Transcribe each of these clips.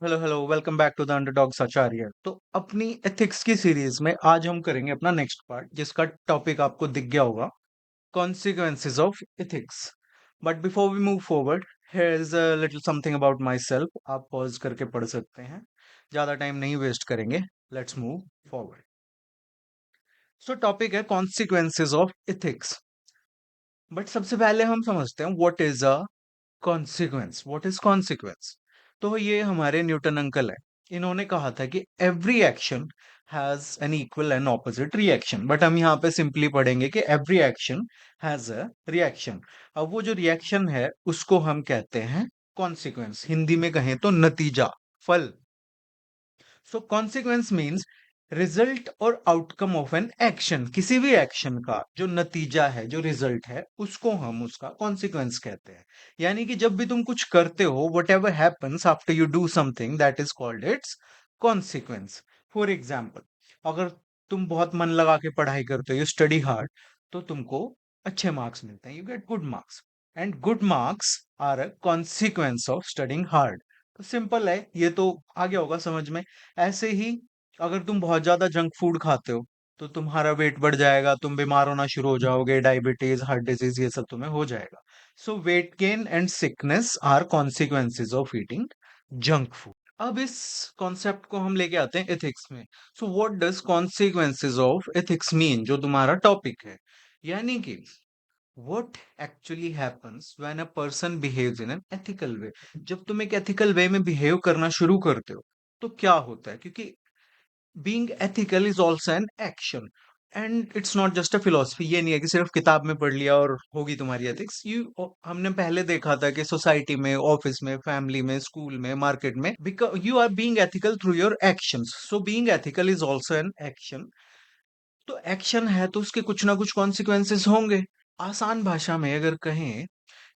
Hello hello welcome back to the Underdogs Acharya. तो अपनी ethics की सीरीज में आज हम करेंगे अपना नेक्स्ट पार्ट, जिसका टॉपिक आपको दिख गया होगा, consequences of ethics. But before we move forward, here is a little something about myself. आप पॉज करके पढ़ सकते हैं, ज़्यादा टाइम नहीं वेस्ट करेंगे। Let's move forward. So topic है कॉन्सिक्वेंसेस ऑफ एथिक्स। बट सबसे पहले हम समझते हैं what is a consequence. What is consequence? तो ये हमारे न्यूटन अंकल है। इन्होंने कहा था कि every action has an equal and opposite reaction. But हम यहाँ पे सिंपली पढ़ेंगे कि every action has a reaction. अब वो जो रिएक्शन है उसको हम कहते हैं कॉन्सिक्वेंस। हिंदी में कहें तो नतीजा, फल। सो कॉन्सिक्वेंस मीन्स रिजल्ट और आउटकम ऑफ एन एक्शन। किसी भी एक्शन का जो नतीजा है, जो रिजल्ट है, उसको हम उसका कॉन्सिक्वेंस कहते हैं। यानी कि जब भी तुम कुछ करते हो, what ever happens after you do something, that is called its consequence. For example, अगर तुम बहुत मन लगा के पढ़ाई करते हो, यू स्टडी हार्ड, तो तुमको अच्छे मार्क्स मिलते हैं, you get good marks. And good marks are a consequence of studying hard. तो सिंपल है, ये तो आ गया होगा समझ में। ऐसे ही अगर तुम बहुत ज्यादा जंक फूड खाते हो तो तुम्हारा वेट बढ़ जाएगा, तुम बीमार होना शुरू हो जाओगे, डायबिटीज, हार्ट डिजीज, ये सब तुम्हें हो जाएगा। So weight gain and sickness are consequences of eating junk food. अब इस कॉन्सेप्ट को हम लेके आते हैं एथिक्स में। So what does consequences of ethics mean, जो तुम्हारा टॉपिक है। यानी कि what actually happens when a person behaves in an ethical way। जब तुम एक ethical way में बिहेव करना शुरू करते हो तो क्या होता है, क्योंकि being ethical is also an action and it's not just a philosophy। ये नहीं है कि सिर्फ किताब में पढ़ लिया और होगी तुम्हारी एथिक्स। यू हमने पहले देखा था कि सोसाइटी में, ऑफिस में, फैमिली में, स्कूल में, मार्केट में, because you are being ethical through your actions. So being ethical is also an action. तो एक्शन है तो उसके कुछ ना कुछ कॉन्सिक्वेंसेस होंगे। आसान भाषा में अगर कहें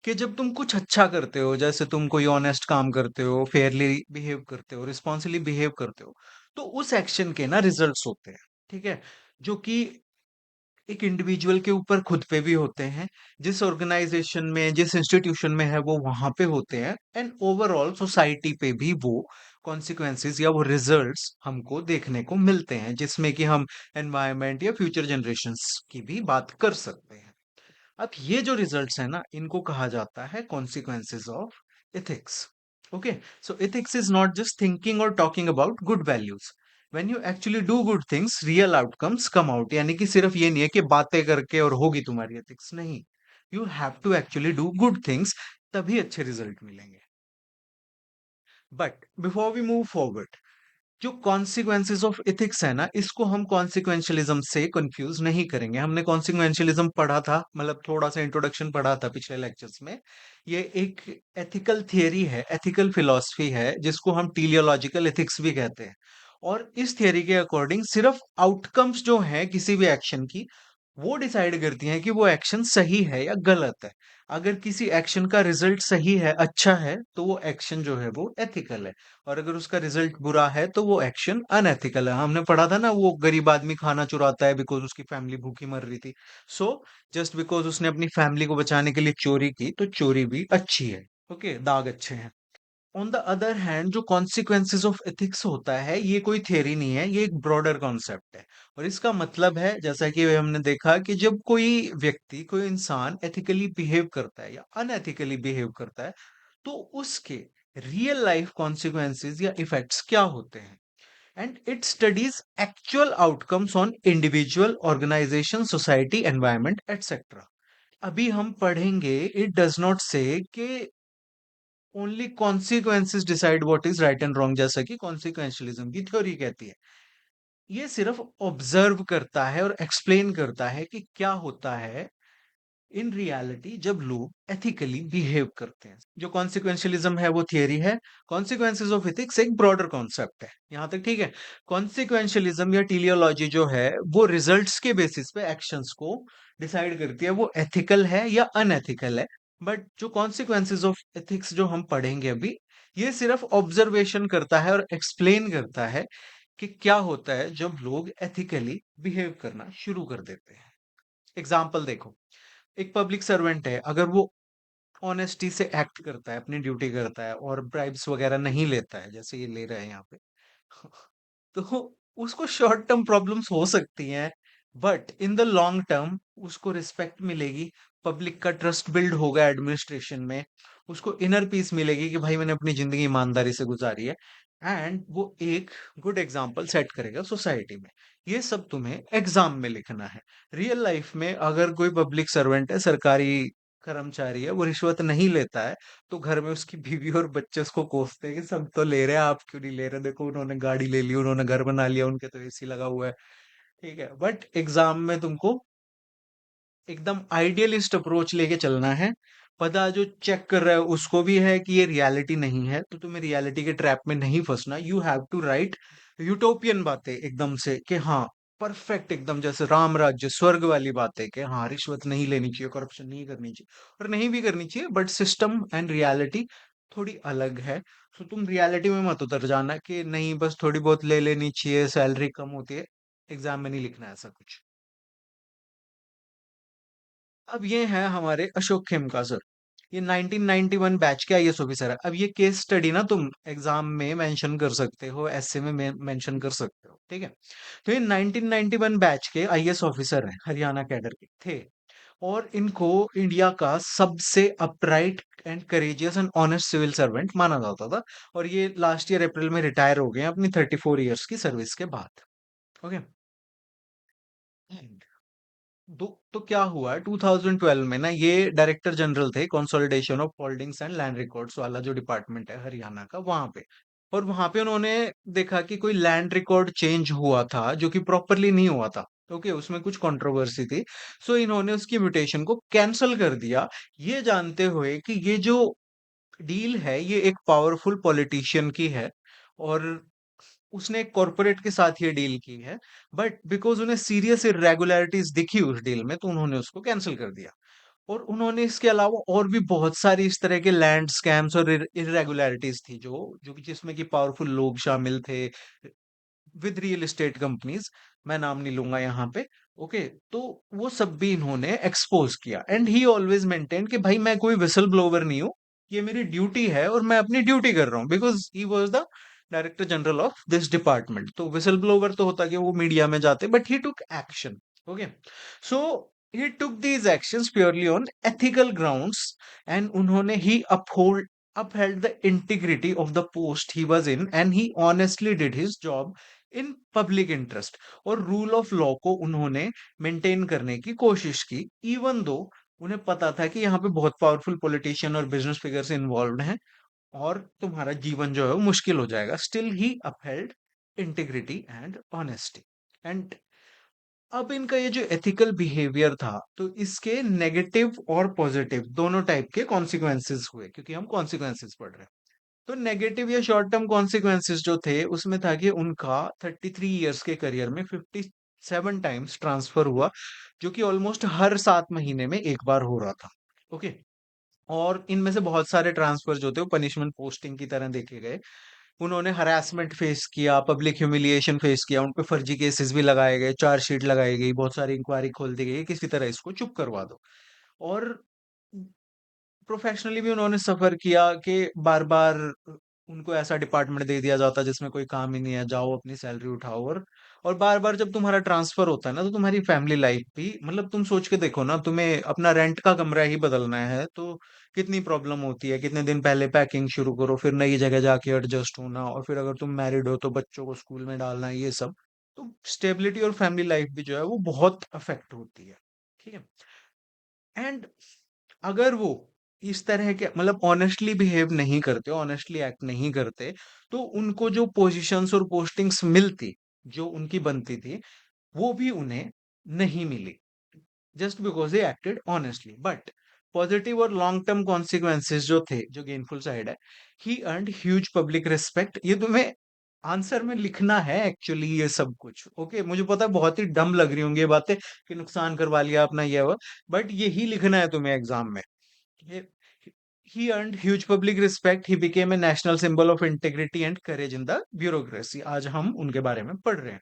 कि जब तुम कुछ अच्छा करते हो, जैसे तुम कोई ऑनेस्ट काम करते हो, फेयरली बिहेव करते हो, रिस्पॉन्सिबली बिहेव करते हो, तो उस एक्शन के ना रिजल्ट्स होते हैं। ठीक है, जो कि एक इंडिविजुअल के ऊपर खुद पे भी होते हैं, जिस ऑर्गेनाइजेशन में, जिस इंस्टीट्यूशन में है वो वहां पे होते हैं, एंड ओवरऑल सोसाइटी पे भी वो कॉन्सिक्वेंसेस या वो रिजल्ट्स हमको देखने को मिलते हैं, जिसमें कि हम एनवायरनमेंट या फ्यूचर जनरेशंस की भी बात कर सकते हैं। अब ये जो रिजल्ट्स है ना, इनको कहा जाता है consequences of ethics. Okay, so ethics is not just thinking और talking about good values. When you actually do good things, real outcomes come out. यानी कि सिर्फ ये नहीं है कि बातें करके और होगी तुम्हारी एथिक्स, नहीं। You have to actually do good things, तभी अच्छे रिजल्ट मिलेंगे। But before we move forward, जो कॉन्सिक्वेंसेस ऑफ एथिक्स है ना, इसको हम कॉन्सिक्वेंशलिज्म से कंफ्यूज नहीं करेंगे। हमने कॉन्सिक्वेंशलिज्म पढ़ा था, मतलब थोड़ा सा इंट्रोडक्शन पढ़ा था पिछले लेक्चर्स में। ये एक एथिकल थियरी है, एथिकल फिलॉसफी है, जिसको हम टीलियोलॉजिकल एथिक्स भी कहते हैं। और इस थियरी के अकॉर्डिंग सिर्फ आउटकम्स जो है किसी भी एक्शन की, वो डिसाइड करती हैं कि वो एक्शन सही है या गलत है। अगर किसी एक्शन का रिजल्ट सही है, अच्छा है, तो वो एक्शन जो है वो एथिकल है। और अगर उसका रिजल्ट बुरा है तो वो एक्शन अनएथिकल है। हमने पढ़ा था ना, वो गरीब आदमी खाना चुराता है बिकॉज उसकी फैमिली भूखी मर रही थी। सो जस्ट बिकॉज उसने अपनी फैमिली को बचाने के लिए चोरी की, तो चोरी भी अच्छी है। ओके, दाग अच्छे हैं। ऑन द अदर हैंड, जो कॉन्सिक्वेंसेस ऑफ एथिक्स होता है, ये कोई थियरी नहीं है, ये एक ब्रॉडर कॉन्सेप्ट है। और इसका मतलब है, जैसा कि हमने देखा, कि जब कोई व्यक्ति, कोई इंसान एथिकली बिहेव करता है या अनएथिकली बिहेव करता है, तो उसके रियल लाइफ कॉन्सिक्वेंसेस या इफेक्ट्स क्या होते हैं। And it studies actual outcomes on individual, organisation, society, environment, etcetera. अभी हम पढ़ेंगे, इट डज नॉट से कि only consequences decide what is right and wrong, जैसा कि कॉन्सिक्वेंशलिज्म की थ्योरी कहती है। ये सिर्फ ऑब्जर्व करता है और एक्सप्लेन करता है कि क्या होता है इन रियलिटी जब लोग एथिकली बिहेव करते हैं। जो कॉन्सिक्वेंशलिज्म है वो थियरी है, कॉन्सिक्वेंसेस ऑफ एथिक्स एक ब्रॉडर कॉन्सेप्ट है। यहां तक ठीक है। कॉन्सिक्वेंशलिज्म या टीलियोलॉजी जो है, वो रिजल्ट्स के बेसिस पे एक्शंस को डिसाइड करती है, वो एथिकल है या अनएथिकल है। बट जो कॉन्सिक्वेंसेस ऑफ एथिक्स जो हम पढ़ेंगे अभी, ये सिर्फ ऑब्जर्वेशन करता है और एक्सप्लेन करता है कि क्या होता है जब लोग एथिकली बिहेव करना शुरू कर देते हैं। एग्जाम्पल देखो, एक पब्लिक सर्वेंट है, अगर वो ऑनेस्टी से एक्ट करता है, अपनी ड्यूटी करता है और ब्राइब्स वगैरह नहीं लेता है, जैसे ये ले रहे हैं यहाँ पे। तो उसको शॉर्ट टर्म प्रॉब्लम्स हो सकती हैं, but in the long term उसको रिस्पेक्ट मिलेगी, पब्लिक का ट्रस्ट बिल्ड होगा एडमिनिस्ट्रेशन में, उसको इनर पीस मिलेगी कि भाई मैंने अपनी जिंदगी ईमानदारी से गुजारी है, एंड वो एक गुड एग्जाम्पल सेट करेगा सोसाइटी में। ये सब तुम्हें एग्जाम में लिखना है। रियल लाइफ में अगर कोई पब्लिक सर्वेंट है, सरकारी कर्मचारी है, वो रिश्वत नहीं लेता है, तो घर में उसकी बीवी और बच्चे उसको कोसते हैं कि सब तो ले रहे हैं, आप क्यों नहीं ले रहे, देखो उन्होंने गाड़ी ले ली, उन्होंने घर बना लिया, उनके तो एसी लगा हुआ है। ठीक है, बट एग्जाम में तुमको एकदम आइडियलिस्ट अप्रोच लेके चलना है। पता जो चेक कर रहा है उसको भी है कि ये रियलिटी नहीं है, तो तुम्हें रियलिटी के ट्रैप में नहीं फंसना। You have to write utopian बातें एकदम से कि हाँ, परफेक्ट, एकदम जैसे राम राज्य स्वर्ग वाली बातें कि हाँ रिश्वत नहीं लेनी चाहिए, करप्शन नहीं करनी चाहिए, और नहीं भी करनी चाहिए, बट सिस्टम एंड रियलिटी थोड़ी अलग है। तो तुम रियलिटी में मत उतर जाना कि नहीं बस थोड़ी बहुत ले लेनी चाहिए, सैलरी कम होती है, एग्जाम में नहीं लिखना है ऐसा कुछ। अब ये है हमारे अशोक खेमका सर। ये 1991 बैच के आईएएस ऑफिसर है। अब ये केस स्टडी ना तुम एग्जाम में मेंशन कर सकते हो, ऐसे में मेंशन कर सकते हो, ठीक है। तो ये 1991 बैच के आईएएस ऑफिसर हैं, हरियाणा कैडर के थे। और इनको इंडिया का सबसे upright and courageous and honest civil servant माना जाता था। और ये लास्ट ईयर अप्रैल में रिटायर हो गए हैं अपनी 34 ईयर्स की सर्विस के बाद। ओके। तो क्या हुआ है 2012 में ना, ये डायरेक्टर जनरल थे consolidation of holdings and land records वाला जो डिपार्टमेंट है हरियाणा का, वहां पे। और वहां पे उन्होंने देखा कि कोई लैंड रिकॉर्ड चेंज हुआ था जो कि प्रॉपरली नहीं हुआ था। ओके, उसमें कुछ कंट्रोवर्सी थी। सो इन्होंने उसकी म्यूटेशन को कैंसिल कर दिया, ये जानते हुए कि ये जो डील है ये एक पावरफुल पॉलिटिशियन की है, और उसने एक कॉरपोरेट के साथ ये डील की है। बट बिकॉज उन्हें सीरियस इरेगुलरिटीज दिखी उस डील में, तो उन्होंने उसको कैंसिल कर दिया। और उन्होंने इसके अलावा और भी बहुत सारी इस तरह के लैंड स्कैम्स और इरेगुलरिटीज थी जो जो कि जिसमें कि पावरफुल लोग शामिल थे विद रियल एस्टेट कंपनीज। मैं नाम नहीं लूंगा यहाँ पे। ओके, तो वो सब भी इन्होंने एक्सपोज किया, एंड ही ऑलवेज मेंटेन कि भाई मैं कोई विसल ब्लोवर नहीं हूँ, ये मेरी ड्यूटी है और मैं अपनी ड्यूटी कर रहा हूँ, because he was the director general of this department. तो विसल ब्लोवर तो होता कि वो मीडिया में जाते, but he took action. Okay, so he took these actions purely on ethical grounds, and उन्होंने ही upheld the integrity of the post he was in, and he honestly did his job in public interest. और rule of law को उन्होंने maintain करने की कोशिश की, even though उन्हें पता था कि यहाँ पे बहुत पावरफुल पॉलिटिशियन और बिजनेस फिगर्स इन्वॉल्व हैं, और तुम्हारा जीवन जो है वो मुश्किल हो जाएगा। Still he upheld integrity and honesty. And अब इनका ये जो एथिकल बिहेवियर था, तो इसके नेगेटिव और पॉजिटिव दोनों टाइप के कॉन्सिक्वेंसेस हुए, क्योंकि हम कॉन्सिक्वेंसेस पढ़ रहे हैं। तो नेगेटिव या शॉर्ट टर्म कॉन्सिक्वेंसेस जो थे उसमें था कि उनका 33 इयर्स के करियर में 57 टाइम्स ट्रांसफर हुआ, जो कि ऑलमोस्ट हर 7 महीने में एक बार हो रहा था। ओके, और इनमें से बहुत सारे ट्रांसफर जो थे वो पनिशमेंट पोस्टिंग की तरह देखे गए। उन्होंने हरासमेंट फेस किया, पब्लिक ह्यूमिलिएशन फेस किया, उन पे फर्जी केसेस भी लगाए गए, चार्जशीट लगाई गई, बहुत सारी इंक्वायरी खोल दी गई, किसी तरह इसको चुप करवा दो। और प्रोफेशनली भी उन्होंने सफर किया कि बार बार उनको ऐसा डिपार्टमेंट दे दिया जाता जिसमें कोई काम ही नहीं है, जाओ अपनी सैलरी उठाओ। और बार बार जब तुम्हारा ट्रांसफर होता है ना, तो तुम्हारी फैमिली लाइफ भी, मतलब तुम सोच के देखो ना, तुम्हें अपना रेंट का कमरा ही बदलना है तो कितनी प्रॉब्लम होती है। कितने दिन पहले पैकिंग शुरू करो, फिर नई जगह जाके एडजस्ट होना, और फिर अगर तुम मैरिड हो तो बच्चों को स्कूल में डालना, ये सब। तो स्टेबिलिटी और फैमिली लाइफ भी जो है वो बहुत अफेक्ट होती है। ठीक है, एंड अगर वो इस तरह के मतलब ऑनेस्टली बिहेव नहीं करते, ऑनेस्टली एक्ट नहीं करते, तो उनको जो पोजीशंस और पोस्टिंग्स मिलती, जो उनकी बनती थी, वो भी उन्हें नहीं मिली, just because they acted honestly. But positive और लॉन्ग टर्म कॉन्सिक्वेंसेस जो थे, जो गेनफुल साइड है, he earned huge public respect. ये तुम्हें आंसर में लिखना है एक्चुअली ये सब कुछ। ओके, मुझे पता है बहुत ही डम लग रही होंगी ये बातें कि नुकसान करवा लिया अपना ये वो, बट यही लिखना है तुम्हें एग्जाम में। He, he earned huge public respect. He became a national symbol of integrity and courage in the bureaucracy. आज हम उनके बारे में पढ़ रहे हैं।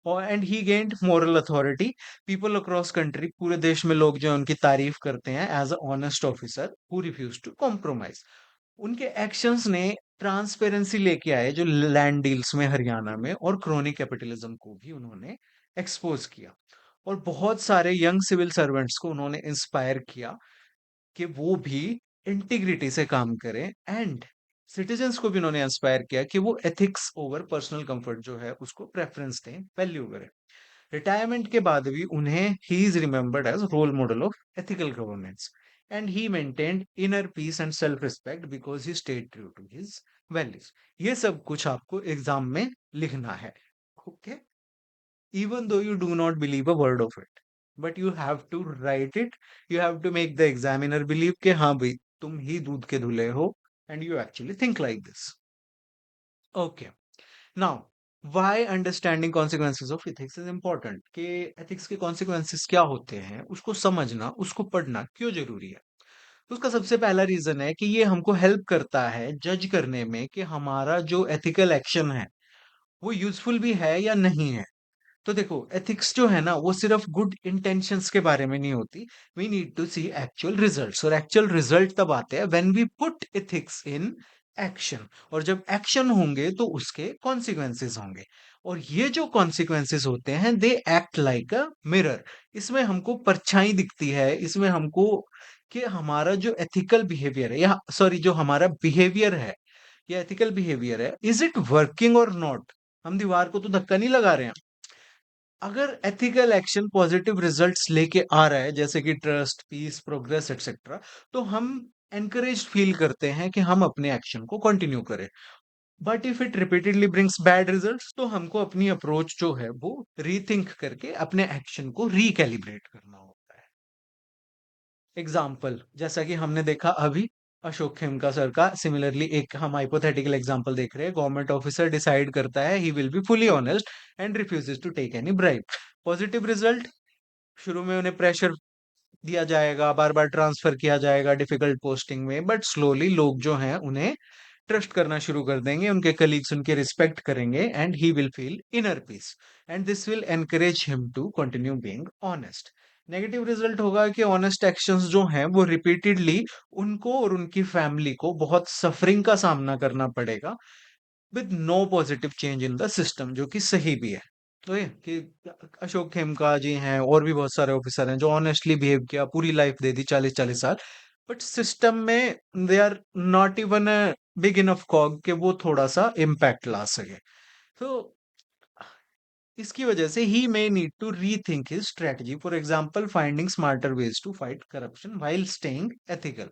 और and he gained moral authority. People across country, पूरे देश में लोग जो है उनकी तारीफ करते हैं as a honest officer who refuse to compromise. उनके एक्शंस ने ट्रांसपेरेंसी लेके आए जो लैंड डील्स में हरियाणा में, और क्रोनी कैपिटलिज्म को भी उन्होंने एक्सपोज किया। और बहुत सारे यंग सिविल सर्वेंट्स को उन्होंने इंस्पायर किया कि वो भी इंटीग्रिटी से काम करें, एंड सिटीजन्स को भी उन्होंने इंस्पायर किया कि वो एथिक्स ओवर पर्सनल कंफर्ट जो है उसको प्रेफरेंस दें, वैल्यू करें। रिटायरमेंट के बाद भी उन्हें he is remembered as role model of ethical governance, and he maintained inner peace and self respect because he stayed true to his values. ये सब कुछ आपको एग्जाम में लिखना है, okay? even though you do not believe a word of it, but you have to write it. You have to make the examiner believe कि हाँ भाई तुम ही दूध के धुले हो, and you actually think like this. Okay, now why understanding consequences of ethics is important, कि ethics के consequences क्या होते हैं उसको समझना, उसको पढ़ना क्यों जरूरी है। उसका सबसे पहला रीजन है कि ये हमको हेल्प करता है जज करने में कि हमारा जो एथिकल एक्शन है वो यूजफुल भी है या नहीं है। तो देखो एथिक्स जो है ना वो सिर्फ गुड इंटेंशंस के बारे में नहीं होती। We need to see actual results, और एक्चुअल रिजल्ट तब आते हैं when we put ethics in action. और जब एक्शन होंगे तो उसके कॉन्सिक्वेंसेस होंगे, और ये जो कॉन्सिक्वेंसेस होते हैं they act like a mirror. इसमें हमको परछाई दिखती है, इसमें हमको कि हमारा जो एथिकल बिहेवियर है, या सॉरी जो हमारा बिहेवियर है या एथिकल बिहेवियर है, इज इट वर्किंग और नॉट। हम दीवार को तो धक्का नहीं लगा रहे हैं। अगर एथिकल एक्शन पॉजिटिव रिजल्ट्स लेके आ रहा है जैसे कि ट्रस्ट, पीस, प्रोग्रेस एक्सेट्रा, तो हम एनकरेज फील करते हैं कि हम अपने एक्शन को कंटिन्यू करें। But if it repeatedly brings bad results, तो हमको अपनी अप्रोच जो है वो रीथिंक करके अपने एक्शन को रिकैलिब्रेट करना होता है। एग्जाम्पल जैसा कि हमने देखा अभी अशोक खेमका सर का, सिमिलरली एक हम हाइपोथेटिकल एग्जांपल देख रहे हैं। गवर्नमेंट ऑफिसर डिसाइड करता है he will be fully honest and refuses to take any bribe. Positive result, शुरू में उन्हें प्रेशर दिया जाएगा, बार बार ट्रांसफर किया जाएगा डिफिकल्ट पोस्टिंग में, बट स्लोली लोग जो हैं उन्हें ट्रस्ट करना शुरू कर देंगे, उनके कलीग्स उनके रिस्पेक्ट करेंगे, and he will feel inner peace, and this will encourage him to continue being honest. Negative result होगा कि ऑनेस्ट एक्शंस जो हैं वो रिपीटेडली उनको और उनकी फैमिली को बहुत सफरिंग का सामना करना पड़ेगा, with no positive change in the system, जो कि सही भी है। तो ये कि अशोक खेमका जी हैं और भी बहुत सारे ऑफिसर हैं जो ऑनेस्टली बिहेव किया, पूरी लाइफ दे दी, 40-40 साल, बट सिस्टम में they are not even big enough cog कि वो थोड़ा सा इम्पैक्ट ला सके। तो इसकी वजह से he may need to rethink his strategy, for example finding smarter ways to fight corruption while staying ethical.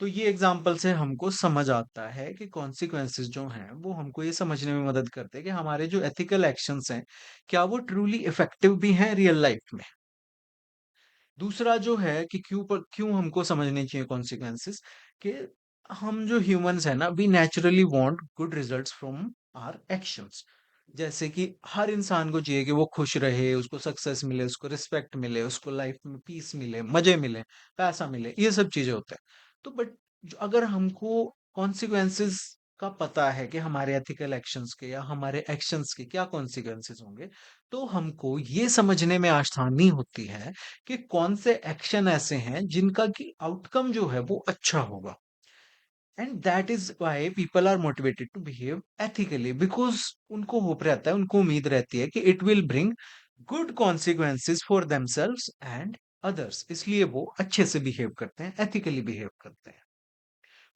तो ये एग्जाम्पल से हमको समझ आता है कि कॉन्सिक्वेंसेस जो हैं वो हमको ये समझने में मदद करते हैं कि हमारे जो एथिकल एक्शंस हैं क्या वो ट्रूली इफेक्टिव भी हैं रियल लाइफ में। दूसरा जो है कि क्यों हमको समझने चाहिए कॉन्सिक्वेंसेस, कि हम जो ह्यूमंस है ना we naturally want good results from our actions. जैसे कि हर इंसान को चाहिए कि वो खुश रहे, उसको सक्सेस मिले, उसको रिस्पेक्ट मिले, उसको लाइफ में पीस मिले, मजे मिले, पैसा मिले, ये सब चीजें होते हैं। तो बट अगर हमको कॉन्सिक्वेंसेस का पता है कि हमारे एथिकल एक्शंस के या हमारे एक्शंस के क्या कॉन्सिक्वेंसेस होंगे, तो हमको ये समझने में आसानी होती है कि कौन से एक्शन ऐसे हैं जिनका की आउटकम जो है वो अच्छा होगा। And that is why people are motivated to behave ethically, because उनको होप रहता है, उनको उम्मीद रहती है कि it will bring good consequences for themselves and others, इसलिए वो अच्छे से बिहेव करते हैं, एथिकली बिहेव करते हैं।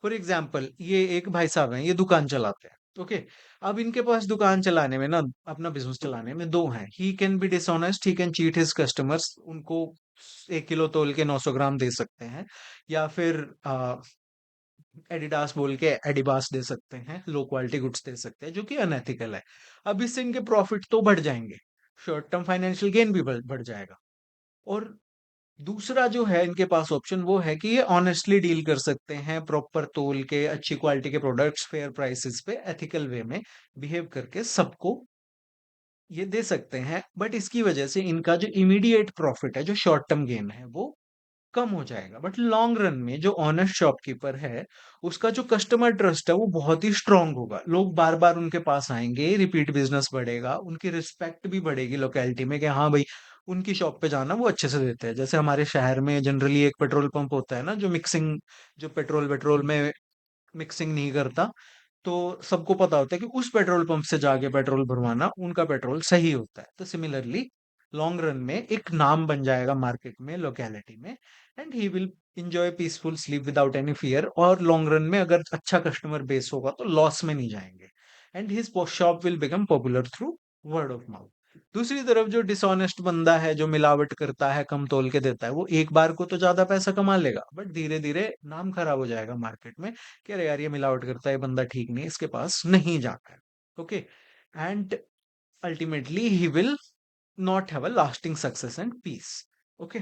फॉर एग्जाम्पल ये एक भाई साहब हैं, ये दुकान चलाते हैं, ओके? अब इनके पास दुकान चलाने में ना, अपना बिजनेस चलाने में दो हैं। He can be dishonest, he can cheat his customers, उनको 1 किलो तोल के 900 ग्राम दे सकते हैं, या फिर एडिडास बोल के एडिबास दे सकते हैं, लो क्वालिटी गुड्स दे सकते हैं जो कि अनएथिकल है। अब इससे इनके प्रॉफिट तो बढ़ जाएंगे, शॉर्ट टर्म फाइनेंशियल गेन भी बढ़ जाएगा। और दूसरा जो है इनके पास ऑप्शन वो है कि ये ऑनेस्टली डील कर सकते हैं, प्रॉपर तोल के अच्छी क्वालिटी के प्रोडक्ट्स फेयर प्राइसेस पे एथिकल वे में बिहेव करके सबको ये दे सकते हैं। बट इसकी वजह से इनका जो इमीडिएट प्रॉफिट है, जो शॉर्ट टर्म गेन है, वो कम हो जाएगा। बट लॉन्ग रन में जो ऑनेस्ट शॉपकीपर है, उसका जो कस्टमर ट्रस्ट है वो बहुत ही स्ट्रांग होगा। लोग बार बार उनके पास आएंगे, रिपीट बिजनेस बढ़ेगा, उनकी रिस्पेक्ट भी बढ़ेगी लोकेलिटी में कि हाँ भाई, उनकी शॉप पे जाना वो अच्छे से देते हैं। जैसे हमारे शहर में जनरली एक पेट्रोल पंप होता है ना, जो मिक्सिंग, जो पेट्रोल पेट्रोल में मिक्सिंग नहीं करता, तो सबको पता होता है कि उस पेट्रोल पंप से जाके पेट्रोल भरवाना उनका पेट्रोल सही होता है। तो सिमिलरली लॉन्ग रन में एक नाम बन जाएगा मार्केट में, लोकेलिटी में, and he will enjoy peaceful sleep without any fear. और लॉन्ग रन में अगर अच्छा कस्टमर बेस होगा तो लॉस में नहीं जाएंगे, and his shop will become popular through word of mouth. दूसरी तरफ जो डिसऑनेस्ट बंदा है, जो मिलावट करता है, कम तोल के देता है, वो एक बार को तो ज्यादा पैसा कमा लेगा, बट धीरे धीरे नाम खराब हो जाएगा मार्केट में कि अरे यार ये मिलावट करता है, ये बंदा ठीक नहीं है, इसके पास नहीं जाना है। Okay, and ultimately he will not have a lasting success and peace. Okay,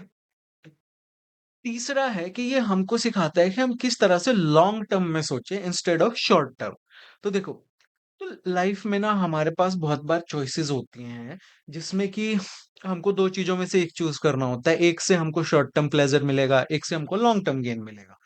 तीसरा है कि ये हमको सिखाता है कि हम किस तरह से लॉन्ग टर्म में सोचें इंस्टेड ऑफ शॉर्ट टर्म। तो देखो, तो लाइफ में ना हमारे पास बहुत बार चॉइसेस होती हैं, जिसमें कि हमको दो चीजों में से एक चूज करना होता है। एक से हमको शॉर्ट टर्म प्लेजर मिलेगा, एक से हमको लॉन्ग टर्म गेन मिलेगा।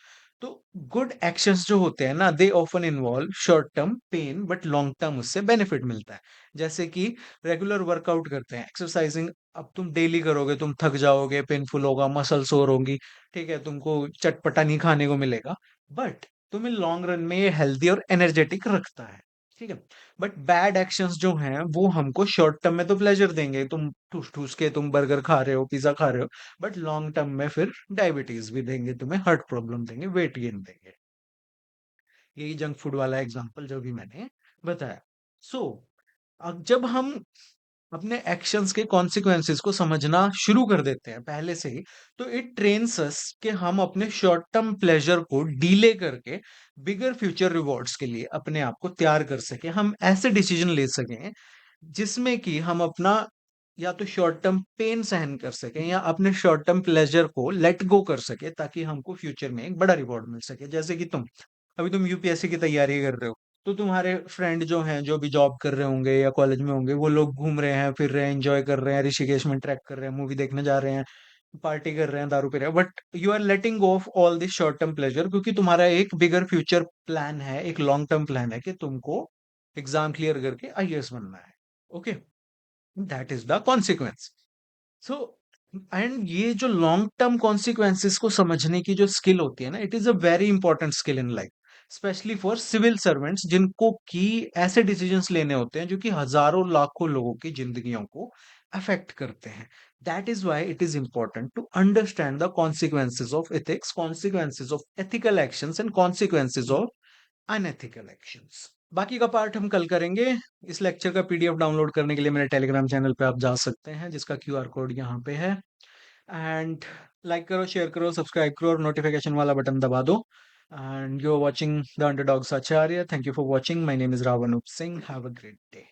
तो गुड एक्शंस जो होते हैं ना, they often involve short term pain but long term उससे बेनिफिट मिलता है। जैसे कि रेगुलर वर्कआउट करते हैं, एक्सरसाइजिंग, अब तुम डेली करोगे, तुम थक जाओगे, पेनफुल होगा, मसल सोर होंगी, ठीक है, तुमको चटपटा नहीं खाने को मिलेगा, बट तुम्हें लॉन्ग रन में ये हेल्दी और एनर्जेटिक रखता है। ठीक है, बट बैड एक्शंस जो हैं वो हमको शॉर्ट टर्म में तो प्लेजर देंगे, तुम ठूस ठूस के तुम बर्गर खा रहे हो, पिज्जा खा रहे हो, बट लॉन्ग टर्म में फिर डायबिटीज भी देंगे, तुम्हें हार्ट प्रॉब्लम देंगे, वेट गेन देंगे। यही जंक फूड वाला एग्जांपल जो भी मैंने बताया। सो अब जब हम अपने एक्शंस के कॉन्सिक्वेंसेस को समझना शुरू कर देते हैं पहले से ही, तो इट ट्रेन्स अस कि हम अपने शॉर्ट टर्म प्लेजर को डीले करके बिगर फ्यूचर रिवॉर्ड्स के लिए अपने आप को तैयार कर सके। हम ऐसे डिसीजन ले सकें जिसमें कि हम अपना या तो शॉर्ट टर्म पेन सहन कर सकें या अपने शॉर्ट टर्म प्लेजर को लेट गो कर सके, ताकि हमको फ्यूचर में एक बड़ा रिवॉर्ड मिल सके। जैसे कि तुम यूपीएससी की तैयारी कर रहे हो, तो तुम्हारे फ्रेंड जो हैं, जो भी जॉब कर रहे होंगे या कॉलेज में होंगे, वो लोग घूम रहे हैं, फिर रहे हैं, एंजॉय कर रहे हैं, ऋषिकेश में ट्रैक कर रहे हैं, मूवी देखने जा रहे हैं, पार्टी कर रहे हैं, दारू पी रहे हैं, but you are letting go of all this short term pleasure, क्योंकि तुम्हारा एक बिगर फ्यूचर प्लान है, एक लॉन्ग टर्म प्लान है कि तुमको एग्जाम क्लियर करके आईएएस बनना है। Okay, that is the consequence. So and ये जो लॉन्ग टर्म कॉन्सिक्वेंसेस को समझने की जो स्किल होती है ना, it is a very important skill in life, specially for civil servants, जिनको की ऐसे डिसीजंस लेने होते हैं जो कि हजारों लाखों लोगों की जिंदगियों को अफेक्ट करते हैं। That is why it is important to understand the consequences of ethics, consequences of ethical actions and consequences of unethical actions. बाकी का पार्ट हम कल करेंगे। इस लेक्चर का पीडीएफ डाउनलोड करने के लिए मेरे टेलीग्राम चैनल पे आप जा सकते हैं, जिसका क्यूआर कोड यहाँ पे है। एंड लाइक करो, शेयर करो, सब्सक्राइब करो और नोटिफिकेशन वाला बटन दबा दो। And you are watching the Underdogs Acharya. Thank you for watching. My name is Ravan उप Singh. Have a great day.